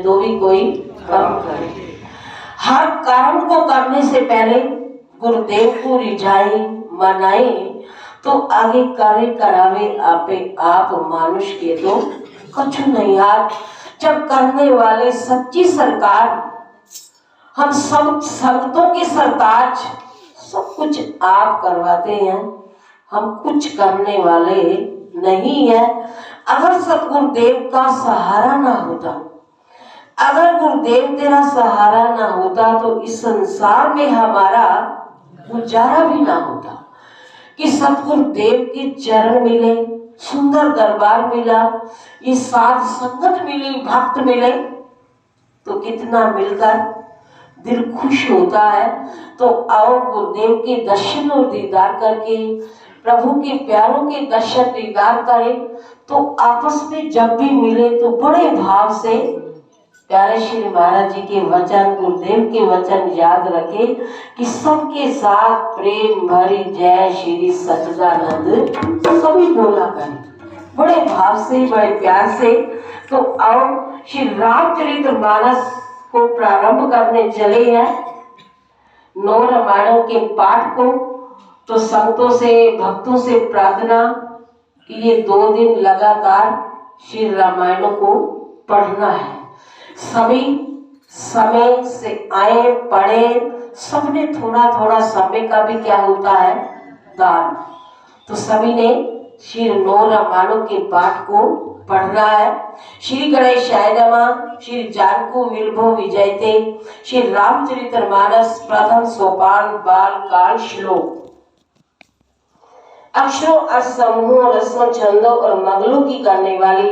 तो भी कोई कर्म करे। हर कर्म को करने से पहले गुरुदेव को रिझाए मनाए तो आगे कार्य करावे आपे आप मानुष के तो कुछ नहीं यार। जब करने वाले सच्ची सरकार, हम सब संगतों के सरताज, सब कुछ आप करवाते हैं, हम कुछ करने वाले नहीं है। अगर सतगुरुदेव का सहारा ना होता, अगर गुरुदेव तेरा सहारा ना होता तो इस संसार में हमारा गुजारा भी ना होता। कि सतगुरुदेव के चरण मिले, सुंदर दरबार मिला, ये साथ संगत मिली, भक्त मिले तो कितना मिलकर दिल खुश होता है। तो आओ गुरुदेव के दर्शन और दीदार करके प्रभु के प्यारों के दर्शन दीदार करें। तो आपस में जब भी मिले तो बड़े भाव से प्यारे श्री महाराज जी के वचन, गुरुदेव के वचन याद रखे कि सबके साथ प्रेम भरी जय श्री सच्चिदानंद सभी बोला करें बड़े भाव से, बड़े प्यार से। तो आओ श्री रामचरितमानस को प्रारंभ करने चले हैं। 9 रामायणों के पाठ को तो संतों से, भक्तों से प्रार्थना कि ये 2 दिन लगातार श्री रामायणों को पढ़ना है। सभी समय से आए पढ़े, सबने थोड़ा थोड़ा समय का भी क्या होता है दान। तो सभी ने श्री 9 रामायणों के पाठ को पढ़ना है। श्री गणेशाय नमः, श्री जानको विलभो विजयते, श्री रामचरितमानस प्रथम सोपान बाल काल श्लोक। अक्षरों और समूहों, रस्मों, छंदों और मगलों की करने वाली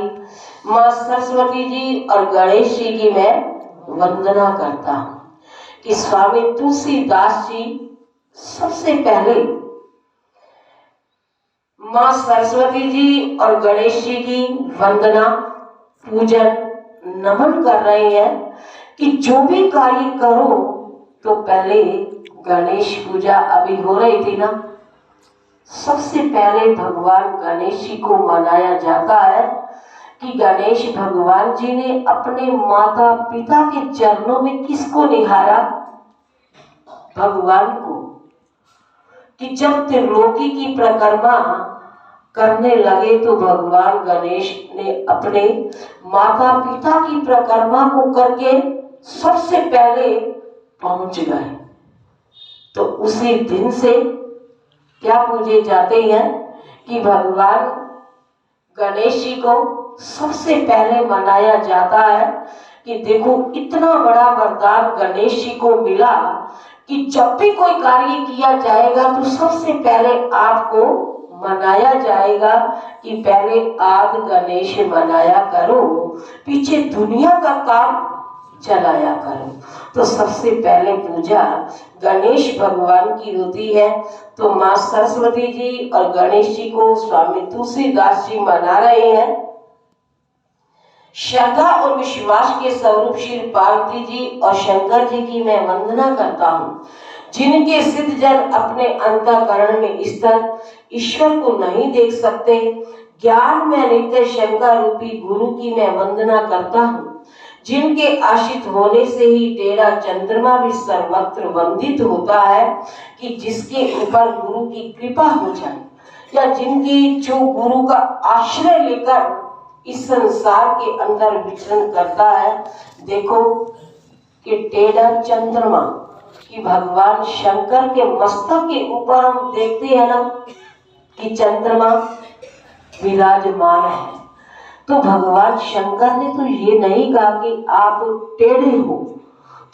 माँ सरस्वती जी और गणेश जी की मैं वंदना करता हूँ कि स्वामी तुलसीदास जी सबसे पहले माँ सरस्वती जी और गणेश जी की वंदना, पूजन, नमन कर रहे हैं कि जो भी कार्य करो तो पहले गणेश पूजा अभी हो रही थी ना, सबसे पहले भगवान गणेश जी को मनाया जाता है कि गणेश भगवान जी ने अपने माता पिता के चरणों में किसको निहारा? भगवान को। कि जब त्रिलोकी की परिक्रमा करने लगे तो भगवान गणेश ने अपने माता पिता की परिक्रमा को करके सबसे पहले पहुंच गए। तो उसी दिन से क्या पूजे जाते हैं कि भगवान गणेश जी को सबसे पहले मनाया जाता है कि देखो इतना बड़ा वरदान गणेश जी को मिला कि जब भी कोई कार्य किया जाएगा तो सबसे पहले आपको मनाया जाएगा कि पहले आद गणेश मनाया करो, पीछे दुनिया का काम चलाया करो। तो सबसे पहले पूजा गणेश भगवान की होती है। तो माँ सरस्वती जी और गणेश जी को स्वामी तुलसीदास जी मना रहे हैं। श्रद्धा और विश्वास के स्वरूप श्री पार्वती जी और शंकर जी की मैं वंदना करता हूँ, जिनके सिद्ध जन अपने अंतःकरण में स्थित ईश्वर को नहीं देख सकते। ज्ञान में नित्य शंकर रूपी गुरु की मैं वंदना करता हूँ, जिनके आश्रित होने से ही तेरा चंद्रमा भी सर्वत्र वंदित होता है कि जिसके ऊपर गुरु की कृपा हो जाए, या जिनकी जो गुरु का आश्रय लेकर इस संसार के अंदर विचरण करता है। देखो कि टेढ़ा चंद्रमा कि भगवान शंकर के मस्तक के ऊपर हम देखते हैं ना कि चंद्रमा विराजमान है। तो भगवान शंकर ने तो ये नहीं कहा कि आप टेढ़े हो,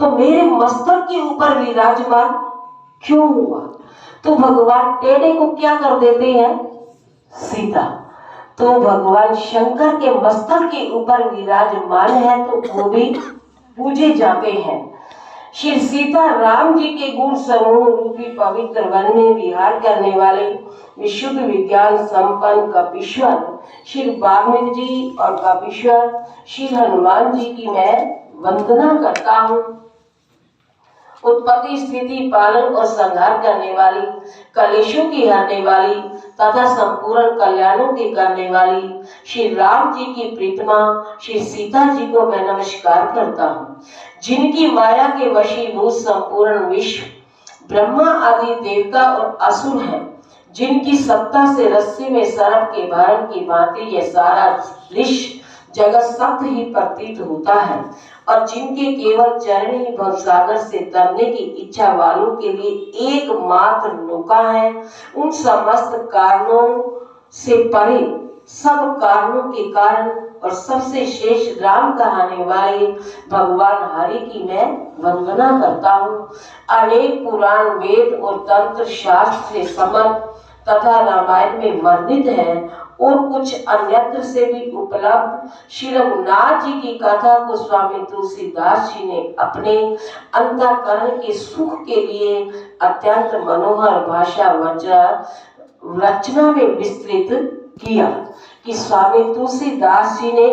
तो मेरे मस्तक के ऊपर विराजमान क्यों हुआ? तो भगवान टेढ़े को क्या कर देते हैं? सीधा। तो भगवान शंकर के मस्तक के ऊपर विराजमान है तो वो भी पूजे जाते हैं। श्री सीता राम जी के गुण समूह रूपी पवित्र वन में विहार करने वाले विशुद्ध विज्ञान संपन्न कपीश्वर श्री वाल्मीकि जी और कपीश्वर श्री हनुमान जी की मैं वंदना करता हूँ। उत्पत्ति, स्थिति, पालन और संहार करने वाली, कलेशों की हरने वाली तथा संपूर्ण कल्याणों के करने वाली श्री राम जी की प्रीतमा श्री सीता जी को मैं नमस्कार करता हूँ, जिनकी माया के वशीभूत संपूर्ण विश्व ब्रह्मा आदि देवता और असुर हैं, जिनकी सत्ता से रस्सी में सर्प के भरण की भांति यह सारा दृश्य जगत सत्य ही प्रतीत होता है, और जिनके केवल चरण ही भवसागर से तरने की इच्छा वालों के लिए एकमात्र नौका है, उन समस्त कारणों से परे, सब कारणों के कारण और सबसे शेष राम कहाने वाले भगवान हरि की मैं वंदना करता हूँ। अनेक पुराण वेद और तंत्र शास्त्र से समर्थ तथा रामायण में वर्णित है और कुछ अन्यत्र से भी उपलब्ध श्री रघुनाथ जी की कथा को स्वामी तुलसीदास जी ने अपने अंतःकरण के सुख के लिए अत्यंत मनोहर भाषा रचना में विस्तृत किया कि स्वामी तुलसीदास जी ने